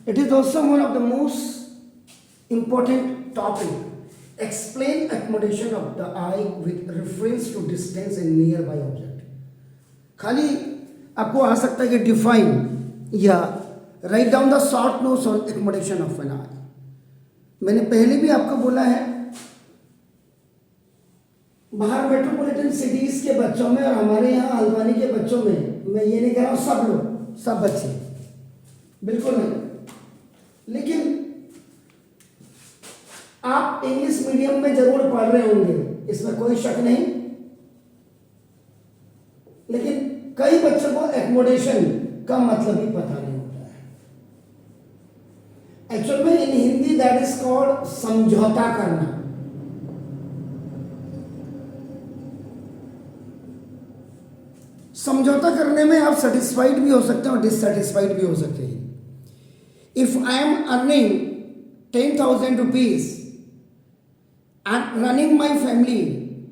It is also one of the most important topic. Explain accommodation of the eye with reference to distance and nearby object. खाली आपको आ सकता है कि define या write down the short notes on accommodation of an eye. मैंने पहले भी आपको बोला है, बाहर मेट्रोपॉलिटन सिटीज के बच्चों में और हमारे यहाँ हल्द्वानी के बच्चों में, मैं ये नहीं कह रहा हूँ सब लोग, सब बच्चे, बिल्कुल नहीं, लेकिन आप इंग्लिश मीडियम में जरूर पढ़ रहे होंगे, इसमें कोई शक नहीं, लेकिन कई बच्चों को एकोमोडेशन का मतलब ही पता नहीं होता है. एक्चुअल में इन हिंदी दैट इज कॉल्ड समझौता करना. समझौता करने में आप सेटिस्फाइड भी हो सकते हैं और डिससेटिस्फाइड भी हो सकते हैं. If I am earning 10,000 rupees and running my family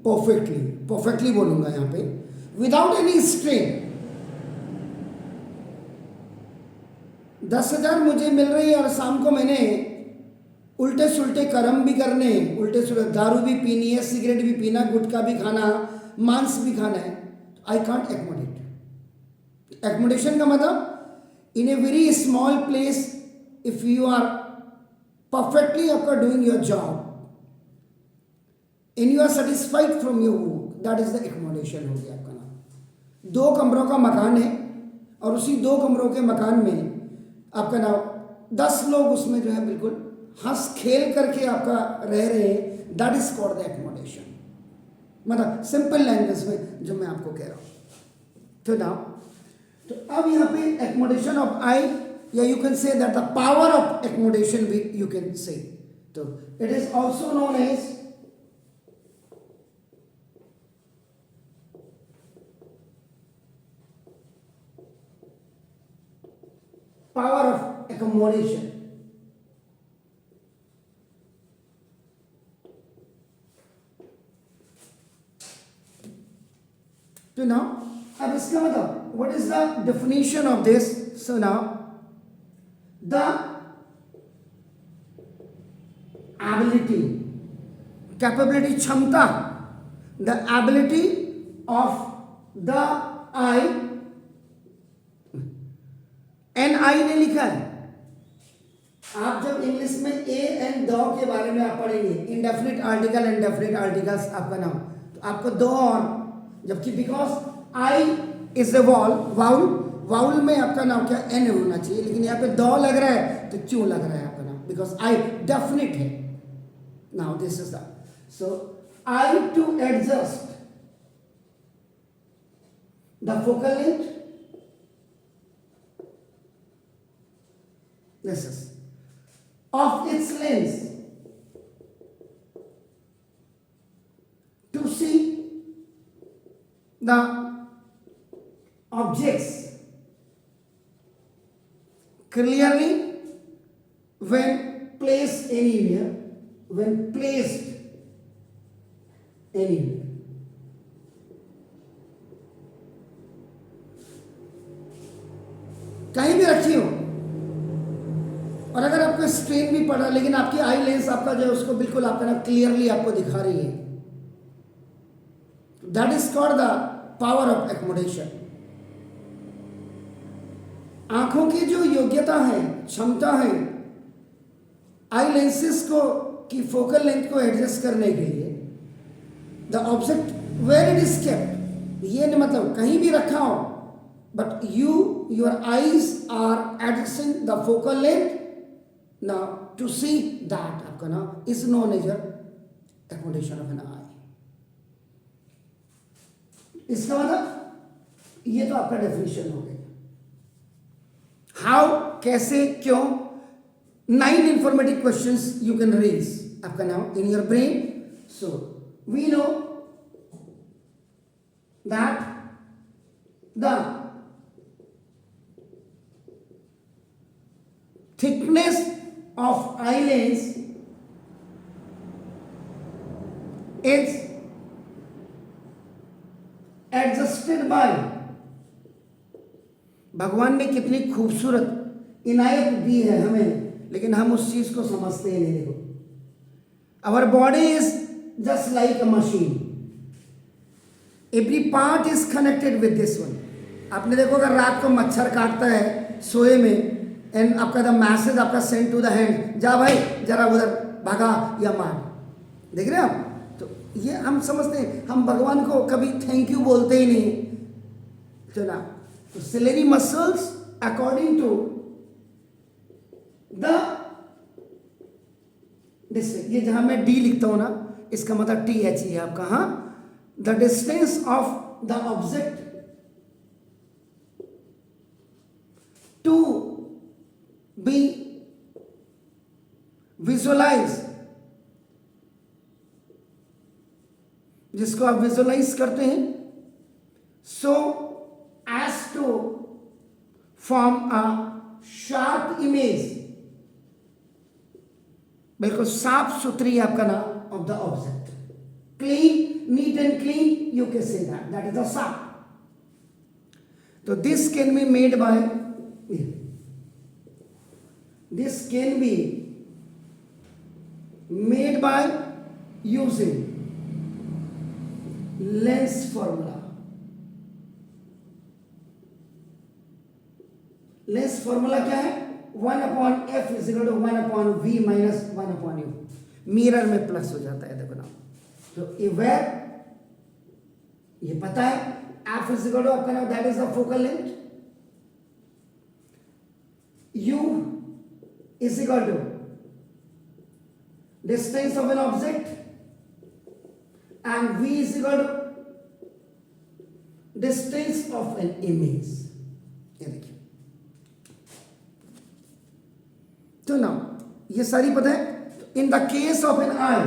perfectly बोलूंगा यहां पे, विदाउट एनी स्ट्रेन, 10,000 मुझे मिल रही है और शाम को मैंने उल्टे सुलटे कर्म भी करने, उल्टे सुलटे दारू भी पीनी है, सिगरेट भी पीना, गुटखा भी खाना, मांस भी खाना है, आई कांट एकोमोडेट. एकोमोडेशन का मतलब in a very small place, if you are perfectly after doing your job and you are satisfied from your work, that is the accommodation हो गया आपका नाम. 2 कमरों का मकान है और उसी 2 कमरों के मकान में आपका नाम 10 लोग उसमें जो है बिल्कुल हंस खेल करके आपका रह रहे हैं, that is called the accommodation. मतलब सिंपल लैंग्वेज में जो मैं आपको कह रहा हूं. तो नाउ, तो अब यहां पे एकोमोडेशन ऑफ आई, या you can say that the power of accommodation भी यू कैन से. तो it is also known as power of accommodation. So now, अब इसका मतलब, what is the definition of this? So now, the ability, capability, क्षमता, the ability of the eye, an eye ने लिखा है. आप जब इंग्लिश में ए एंड द के बारे में आप पढ़ेंगे, indefinite article and definite articles आपका नाम, तो आपको दो और, जबकि because I is a vowel, vowel में आपका नाम क्या एन होना चाहिए, लेकिन यहाँ पे द लग रहा है, तो क्यों लग रहा है आपका नाम? बिकॉज आई डेफिनिट है. Now this is the, so I to adjust the focal length, this is of its lens to see the objects clearly when placed anywhere, when placed anywhere. कहीं भी रखी हो, और अगर आपको स्ट्रेन भी पड़ा, लेकिन आपकी आई लेंस आपका जो है उसको बिल्कुल आपका ना क्लियरली आपको दिखा रही है, that is called the power of accommodation. आंखों की जो योग्यता है, क्षमता है, आई लेंसेस को की फोकल लेंथ को एडजस्ट करने के लिए, the object where it is kept, ये नहीं मतलब कहीं भी रखा हो, but your eyes are adjusting the focal length. Now to see that आपका ना is known as accommodation of an eye. इसका मतलब ये तो आपका डेफिनेशन हो गया. हाउ, कैसे, क्यों, 9 informative questions you can raise आपका नाम in your brain. So we know that the thickness of eye lens is adjusted by, भगवान ने कितनी खूबसूरत इनायत दी है हमें, लेकिन हम उस चीज को समझते ही नहीं। देखो, our body is just like a machine, every part is connected with this one. आपने देखो अगर रात को मच्छर काटता है सोए में, एंड आपका द मैसेज आपका सेंड टू द हैंड, जा भाई जरा उधर भगा या मार, देख रहे हैं आप? तो ये हम समझते हैं, हम भगवान को कभी थैंक यू बोलते ही नहीं, तो ना। तो ciliary muscles according to the distance, ये जहां मैं डी लिखता हूं ना, इसका मतलब टी एच है आपका, हाँ, the distance of the object to be visualise, जिसको आप विजुअलाइज करते हैं, so as to form a sharp image, बिल्कुल साफ सुथरी आपका नाम of the object, clean, neat and clean, you can say that is the sharp. तो this can be made by, this can be made by using lens formula. Lens formula क्या है? 1/f is equal to 1/v minus 1/u। Mirror में plus हो जाता है, देखो ना। तो ये पता है, f इज इक्वल टू आपका नाम, that is the focal length, u is equal to distance of an object, and v is equal to distance of an image। ये देखिए, तो ना ये सारी पता है। In the case of an eye,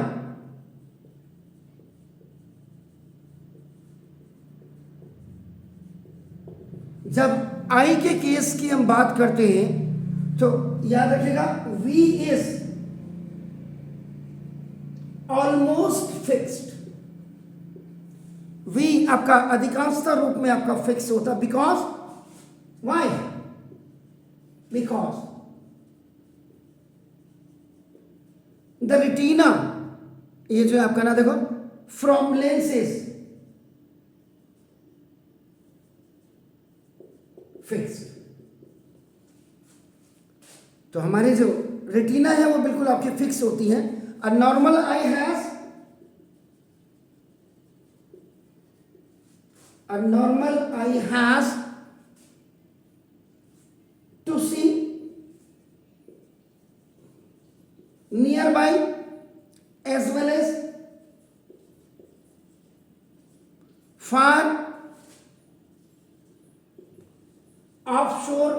जब आई के केस की हम बात करते हैं तो याद रखिएगा, V is almost fixed. V आपका अधिकांशतः रूप में आपका फिक्स होता, because why, because the retina, ये जो है आपका ना, देखो, फ्रॉम लेंसेज फिक्स्ड। तो हमारे जो रेटिना है वो बिल्कुल आपकी फिक्स होती है। A normal eye has, a normal eye has to see near by as well as far off shore,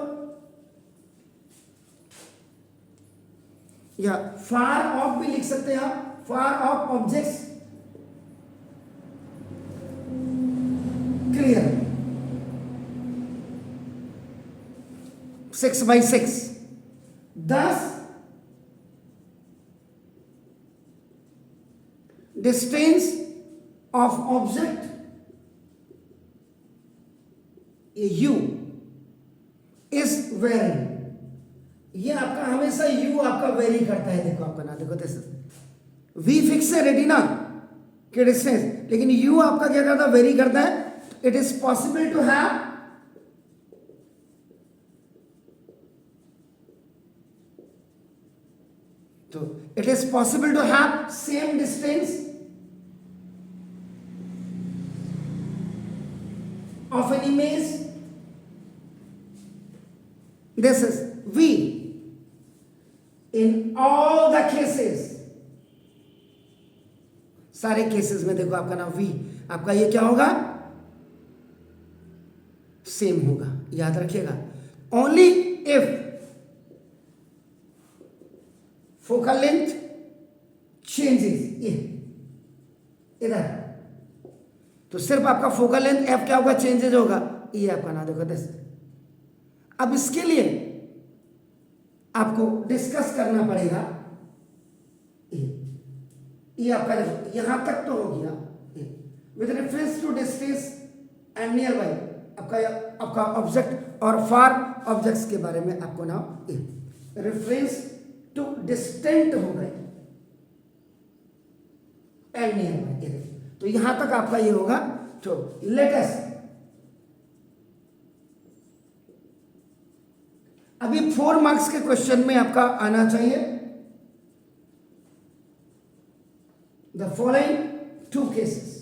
या फार ऑफ भी लिख सकते हैं आप, far off objects clear 6/6। thus distance of object u is varying। ये आपका हमेशा u आपका वेरी करता है, देखो आपका ना, देखो v फिक्स है रेटिना के डिस्टेंस, लेकिन u आपका क्या करता है, वेरी करता है। It is possible to have तो it is possible to have same distance of an image, this is v in all the cases, सारे केसेस में देखो आपका नाम v आपका ये क्या होगा, सेम होगा, याद रखिएगा। Only if focal length changes, ये इधर, तो सिर्फ आपका फोकल लेंथ f क्या होगा, चेंजेस होगा, ये आपका नाम देखो दिस। अब इसके लिए आपको डिस्कस करना पड़ेगा, ये आपका देखो यहां तक तो हो गया, with reference to distance and nearby आपका ऑब्जेक्ट और फार ऑब्जेक्ट्स के बारे में आपको नाउ रेफरेंस टू डिस्टेंट हो गए एंड नियर बाय। तो यहां तक आपका ये होगा। तो लेटेस्ट अभी 4 मार्क्स के क्वेश्चन में आपका आना चाहिए द फॉलोइंग 2 केसेस,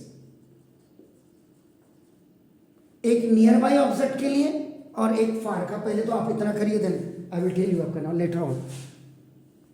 एक नियर बाय ऑब्जेक्ट के लिए और एक फार का। पहले तो आप इतना करिए, then I will tell you आपका नाउ लेटर ऑन।